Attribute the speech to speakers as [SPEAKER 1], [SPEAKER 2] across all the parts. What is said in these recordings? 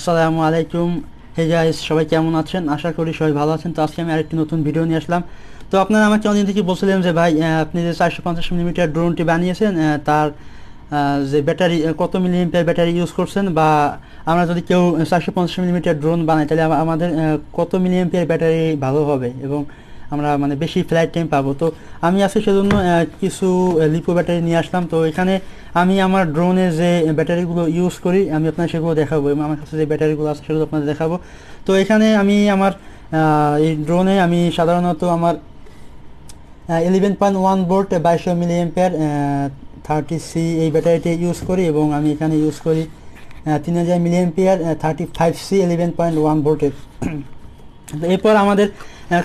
[SPEAKER 1] আসসালামু আলাইকুম। Hey guys, সবাই কেমন আছেন? আশা করি সবাই ভালো আছেন। তো আজকে আমি আরেকটি নতুন ভিডিও নিয়ে আসলাম। তো আপনারা আমাকে অনেকদিন থেকে বলছিলেন যে ভাই, আপনি যে 450 মিলিমিটার ড্রোনটি বানিয়েছেন, তার যে ব্যাটারি কত মিলিমিটার ব্যাটারি ইউজ করছেন, বা আমরা যদি কেউ 450 মিলিমিটার ড্রোন বানাই তাহলে আমাদের কত মিলিমিটার ব্যাটারি ভালো হবে এবং আমরা মানে বেশি ফ্লাইট টাইম পাবো। তো আমি আজকে সেজন্য কিছু লিপো ব্যাটারি নিয়ে আসলাম। তো এখানে আমি আমার ড্রোনে যে ব্যাটারিগুলো ইউজ করি আমি আপনার সেগুলো দেখাবো, এবং আমার কাছে যে ব্যাটারিগুলো আছে সেগুলো আপনাদের দেখাবো। তো এখানে আমি আমার এই ড্রোনে আমি সাধারণত আমার 11.1 ভোল্ট 2200 মিলি অ্যাম্পিয়ার 30C এই ব্যাটারিটি ইউজ করি, এবং আমি এখানে ইউজ করি 3000 মিলি অ্যাম্পিয়ার 35C 11.1 ভোল্টের। এরপর আমাদের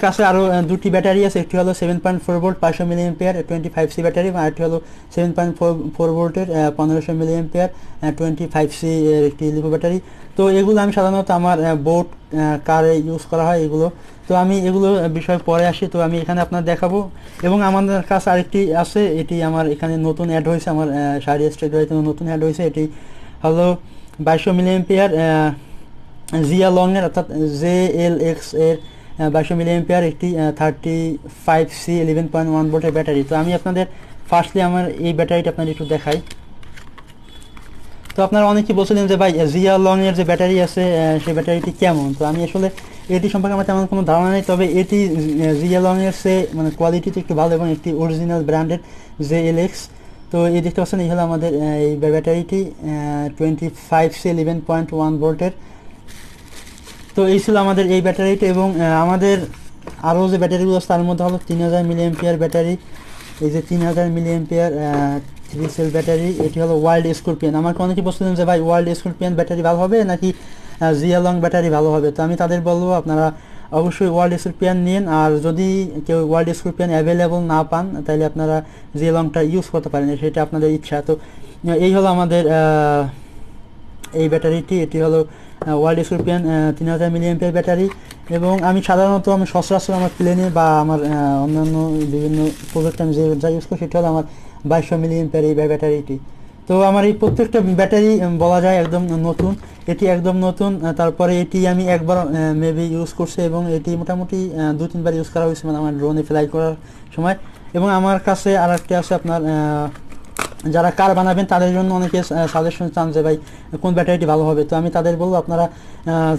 [SPEAKER 1] কাছে আরও দুটি ব্যাটারি আছে। একটি হলো 7.4 ভোল্ট 500 মিলিঅ্যাম্পিয়ার 25C ব্যাটারি, আর একটি হলো 7.4 ভোল্টের 1500 মিলিঅ্যাম্পিয়ার 25C এর একটি লিপো ব্যাটারি। তো এগুলো আমি সাধারণত আমার বোট কারে ইউজ করা হয় এগুলো। তো আমি এগুলো বিষয় পরে আসি। তো আমি এখানে আপনার দেখাবো, এবং আমাদের কাছে আরেকটি আছে, এটি আমার এখানে নতুন অ্যাড হয়েছে, আমার শাহরিয়ার স্টেডিয়াতে নতুন অ্যাড হয়েছে। এটি হলো 2200 মিলিঅ্যাম্পিয়ার জিয়া লং এর, অর্থাৎ JLX এর 2200 মিলিঅ্যাম্পিয়ার একটি 35C 11.1 ভোল্টের ব্যাটারি। তো আমি আপনাদের ফার্স্টলি আমার এই ব্যাটারিটা আপনাদের একটু দেখাই। তো আপনারা অনেকেই বলছিলেন যে ভাই জিয়া লং এর যে ব্যাটারি আছে সেই ব্যাটারিটি কেমন। তো আমি আসলে এটি সম্পর্কে আমার তেমন কোনো ধারণা নেই, তবে এটি জিয়া লং এর সে মানে কোয়ালিটিতে একটু ভালো, এবং একটি অরিজিনাল ব্র্যান্ডের JLX। তো এই দেখতে পাচ্ছেন, এই হলো আমাদের এই ব্যাটারিটি 25C 11.1 ভোল্টের। তো এই ছিল আমাদের এই ব্যাটারিটা, এবং আমাদের আরও যে ব্যাটারিগুলো আছে তার মধ্যে হলো 3000 মিলিঅ্যাম্পিয়ার ব্যাটারি। এই যে 3000 মিলিঅ্যাম্পিয়ার 3 সেল ব্যাটারি, এটি হলো ওয়াইল্ড স্করপিয়ন। আমাকে অনেকে বলছিলেন যে ভাই ওয়াইল্ড স্করপিয়ন ব্যাটারি ভালো হবে নাকি জিয়া লং ব্যাটারি ভালো হবে। তো আমি তাদের বলবো আপনারা অবশ্যই ওয়াইল্ড স্করপিয়ন নিন, আর যদি কেউ ওয়াইল্ড স্করপিয়ন অ্যাভেলেবল না পান তাহলে আপনারা জিয়া লংটা ইউজ করতে পারেন, সেটা আপনাদের ইচ্ছা। তো এই হলো আমাদের এই ব্যাটারিটি, এটি হলো ওয়াইল্ড স্করপিয়ন 3000 মিলিঅ্যাম্পিয়ার ব্যাটারি। এবং আমি সাধারণত সচরাচর আমার প্লেনে বা আমার অন্যান্য বিভিন্ন প্রজেক্টে আমি যা ইউজ করি সেটা হলো আমার 2200 মিলিঅ্যাম্পিয়ার এই ব্যাটারিটি। তো আমার এই প্রত্যেকটা ব্যাটারি বলা যায় একদম নতুন, এটি একদম নতুন। তারপরে এটি আমি একবার মেবি ইউজ করছি, এবং এটি মোটামুটি 2-3 বার ইউজ করা হয়েছে মানে আমার ড্রোনে ফ্লাই করার সময়। এবং আমার কাছে আর একটা আছে, আপনার যারা কার বানাবেন তাদের জন্য অনেকে সাজেশন চান যে ভাই কোন ব্যাটারিটি ভালো হবে। তো আমি তাদের বলবো আপনারা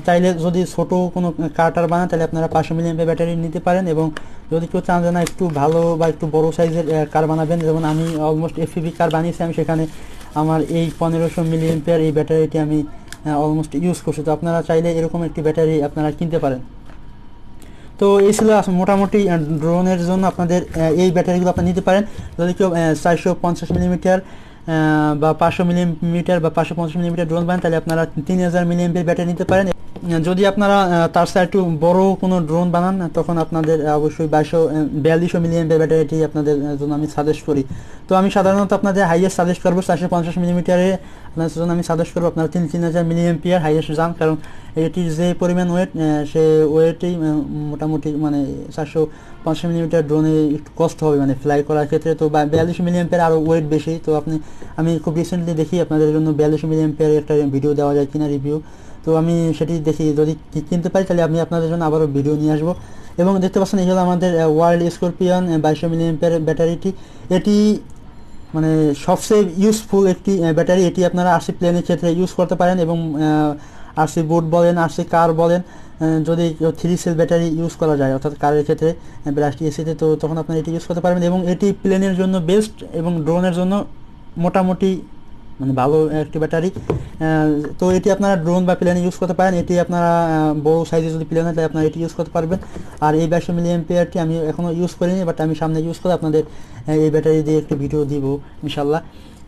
[SPEAKER 1] চাইলে যদি ছোট কোনো কারটার বানান তাহলে আপনারা 500 মিলিঅ্যাম্পিয়ার ব্যাটারি নিতে পারেন, এবং যদি কেউ চান যে না একটু ভালো বা একটু বড় সাইজের কার বানাবেন, যেমন আমি অলমোস্ট FPV কার বানিয়েছি, আমি সেখানে আমার এই 1500 মিলিঅ্যাম্পিয়ার এই ব্যাটারিটি আমি অলমোস্ট ইউজ করছি। তো আপনারা চাইলে এরকম একটি ব্যাটারি আপনারা কিনতে পারেন। তো এই ছিল মোটামুটি ড্রোনের জন্য আপনাদের এই ব্যাটারিগুলো আপনি নিতে পারেন। যদি কেউ 450 মিলিমিটার বা 500 মিলিমিটার বা 550 মিলিমিটার ড্রোন বানান তাহলে আপনারা 3000 মিলিঅ্যাম্পিয়ার ব্যাটারি নিতে পারেন। যদি আপনারা তার সাথে একটু বড় কোনো ড্রোন বানান তখন আপনাদের অবশ্যই 4200 মিলিঅ্যাম্পিয়ার ব্যাটারিটি আপনাদের জন্য আমি সাজেস্ট করি। তো আমি সাধারণত আপনাদের হাইয়েস্ট সাজেস্ট করবো 450 মিলিমিটারে, আপনার জন্য আমি সাজেস্ট করবো আপনারা 3000 মিলিঅ্যাম্পিয়ার হাইয়েস্ট যান, কারণ এটির যে পরিমাণ ওয়েট সে ওয়েটেই মোটামুটি মানে 450 মিলিমিটার ড্রোনে একটু কষ্ট হবে মানে ফ্লাই করার ক্ষেত্রে। তো 42 মিলিঅ্যাম্পিয়ার আরও ওয়েট বেশি। তো আমি খুব রিসেন্টলি দেখি আপনাদের জন্য 42 মিলিঅ্যাম্পিয়ার একটা ভিডিও দেওয়া যায় কিনা রিভিউ। তো আমি সেটি দেখি, যদি কিনতে পারি তাহলে আমি আপনাদের জন্য আবারও ভিডিও নিয়ে আসবো। এবং দেখতে পাচ্ছেন এই হলো আমাদের ওয়াইল্ড স্করপিয়ন 2200 মিলিঅ্যাম্পিয়ার ব্যাটারিটি। এটি মানে সবচেয়ে ইউজফুল একটি ব্যাটারি। এটি আপনারা RC প্লেনের ক্ষেত্রে ইউজ করতে পারেন, এবং RC বোট বলেন, RC কার বলেন, যদি 3 সেল ব্যাটারি ইউজ করা যায় অর্থাৎ কারের ক্ষেত্রে ব্রাশটি এসিতে, তো তখন আপনারা এটি ইউজ করতে পারবেন। এবং এটি প্লেনের জন্য বেস্ট এবং ড্রোনের জন্য মোটামুটি মানে ভালো একটি ব্যাটারি। তো এটি আপনারা ড্রোন বা প্লেনে ইউজ করতে পারেন। এটি আপনারা বড় সাইজে যদি প্লেন হয় তাহলে আপনারা এটি ইউজ করতে পারবেন। আর এই 2200 মিলিঅ্যাম্পিয়ারটি আমি এখনও ইউজ করিনি, বাট আমি সামনে ইউজ করে আপনাদের এই ব্যাটারি দিয়ে একটি ভিডিও দিব ইনশাল্লাহ।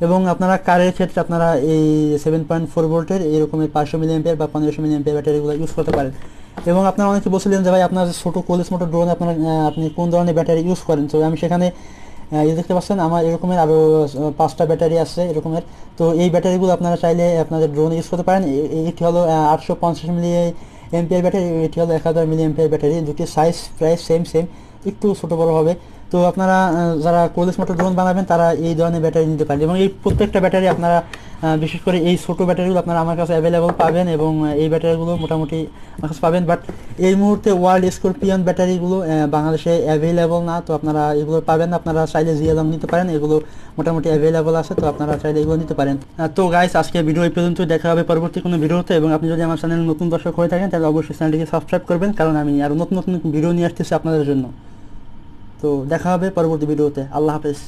[SPEAKER 1] এবং আপনারা কারের ক্ষেত্রে আপনারা এই 7.4 ভোল্টের এরকমের 500 মিলিঅ্যাম্পিয়ার বা 1500 মিলিঅ্যাম্পিয়ার ব্যাটারিগুলো ইউজ করতে পারেন। এবং আপনারা অনেকে বলছিলেন যে ভাই আপনার ছোটো কোলেজ মোটর ড্রোন আপনি কোন ধরনের ব্যাটারি ইউজ করেন। তো আমি সেখানে দেখতে পাচ্ছেন আমার এরকমের আরও 5টা ব্যাটারি আছে এরকমের। তো এই ব্যাটারিগুলো আপনারা চাইলে আপনাদের ড্রোনে ইউজ করতে পারেন। এটি হলো 850 মিলিঅ্যাম্পিয়ার ব্যাটারি, এটি হলো 1000 মিলিঅ্যাম্পিয়ার ব্যাটারি। দুটি সাইজ প্রায় সেম, একটু ছোটো বড়ো হবে। তো তো আপনারা যারা কোলেস মোটর ড্রোন বানাবেন তারা এই ধরনের ব্যাটারি নিতে পারেন, এবং এই প্রত্যেকটা ব্যাটারি আপনারা বিশেষ করে এই ছোটো ব্যাটারিগুলো আপনারা আমার কাছে অ্যাভেলেবল পাবেন, এবং এই ব্যাটারিগুলো মোটামুটি আমার কাছে পাবেন। বাট এই মুহূর্তে ওয়ার্ল্ড স্করপিয়ন ব্যাটারিগুলো বাংলাদেশে অ্যাভেলেবল না, তো আপনারা এগুলো পাবেন না। আপনারা চাইলে জিএলএম নিতে পারেন, এগুলো মোটামুটি অ্যাভেলেবল আছে, তো আপনারা চাইলে এগুলো নিতে পারেন। তো গাইস, আজকে ভিডিও এই পর্যন্ত, দেখা হবে পরবর্তী কোনো ভিডিওতে। এবং আপনি যদি আমার চ্যানেল নতুন দর্শক হয়ে থাকেন তাহলে অবশ্যই চ্যানেলটিকে সাবস্ক্রাইব করবেন, কারণ আমি আরও নতুন নতুন ভিডিও নিয়ে আসতেছি আপনাদের জন্য। তো দেখা হবে পরবর্তী ভিডিওতে। আল্লাহ হাফেজ।